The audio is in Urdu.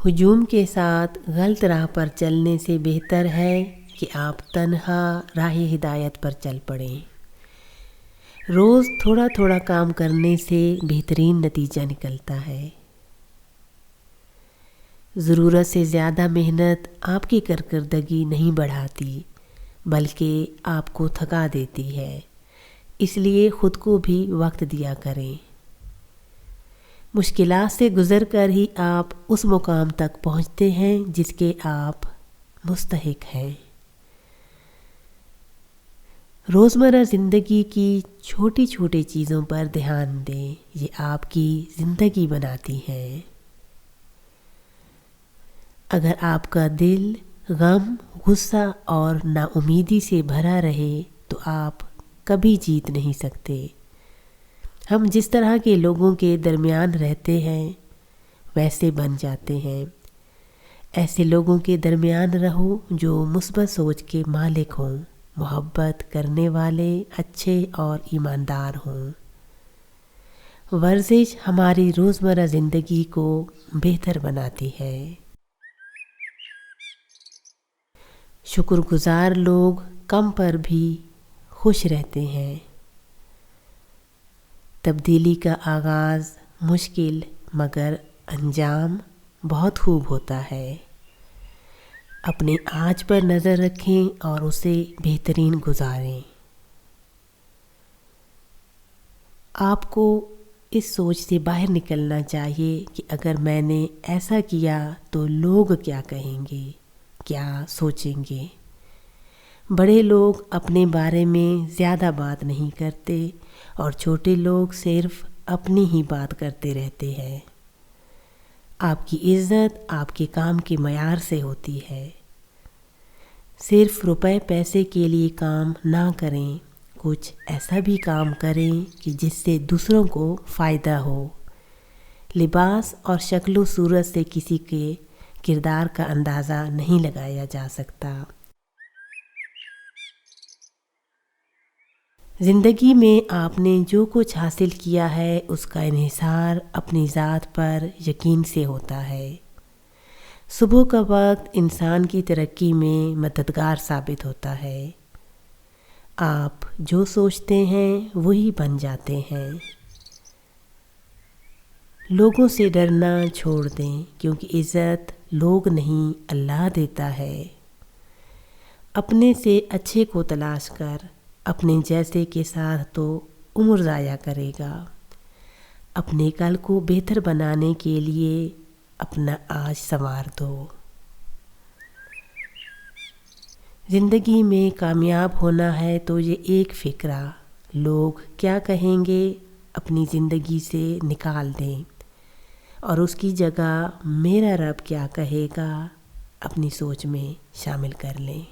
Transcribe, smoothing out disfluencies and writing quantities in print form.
ہجوم کے ساتھ غلط راہ پر چلنے سے بہتر ہے کہ آپ تنہا راہ ہدایت پر چل پڑیں۔ روز تھوڑا تھوڑا کام کرنے سے بہترین نتیجہ نکلتا ہے۔ ضرورت سے زیادہ محنت آپ کی کارکردگی نہیں بڑھاتی بلکہ آپ کو تھکا دیتی ہے، اس لیے خود کو بھی وقت دیا کریں۔ مشکلات سے گزر کر ہی آپ اس مقام تک پہنچتے ہیں جس کے آپ مستحق ہیں۔ روزمرہ زندگی کی چھوٹی چھوٹی چیزوں پر دھیان دیں، یہ آپ کی زندگی بناتی ہیں۔ اگر آپ کا دل غم، غصہ اور نا امیدی سے بھرا رہے تو آپ کبھی جیت نہیں سکتے۔ ہم جس طرح کے لوگوں کے درمیان رہتے ہیں ویسے بن جاتے ہیں۔ ایسے لوگوں کے درمیان رہو جو مثبت سوچ کے مالک ہوں، محبت کرنے والے، اچھے اور ایماندار ہوں۔ ورزش ہماری روزمرہ زندگی کو بہتر بناتی ہے۔ شکر گزار لوگ کم پر بھی خوش رہتے ہیں۔ تبدیلی کا آغاز مشکل مگر انجام بہت خوب ہوتا ہے۔ اپنے آج پر نظر رکھیں اور اسے بہترین گزاریں۔ آپ کو اس سوچ سے باہر نکلنا چاہیے کہ اگر میں نے ایسا کیا تو لوگ کیا کہیں گے، کیا سوچیں گے۔ بڑے لوگ اپنے بارے میں زیادہ بات نہیں کرتے اور چھوٹے لوگ صرف اپنی ہی بات کرتے رہتے ہیں۔ آپ کی عزت آپ کے کام کے معیار سے ہوتی ہے۔ صرف روپے پیسے کے لیے کام نہ کریں، کچھ ایسا بھی کام کریں کہ جس سے دوسروں کو فائدہ ہو۔ لباس اور شکل و صورت سے کسی کے کردار کا اندازہ نہیں لگایا جا سکتا۔ زندگی میں آپ نے جو کچھ حاصل کیا ہے اس کا انحصار اپنی ذات پر یقین سے ہوتا ہے۔ صبح کا وقت انسان کی ترقی میں مددگار ثابت ہوتا ہے۔ آپ جو سوچتے ہیں وہی بن جاتے ہیں۔ لوگوں سے ڈرنا چھوڑ دیں کیونکہ عزت لوگ نہیں اللہ دیتا ہے۔ اپنے سے اچھے کو تلاش کر، اپنے جیسے کے ساتھ تو عمر ضائع کرے گا۔ اپنے کل کو بہتر بنانے کے لیے اپنا آج سنوار دو۔ زندگی میں کامیاب ہونا ہے تو یہ ایک فقرہ لوگ کیا کہیں گے اپنی زندگی سے نکال دیں اور اس کی جگہ میرا رب کیا کہے گا اپنی سوچ میں شامل کر لیں۔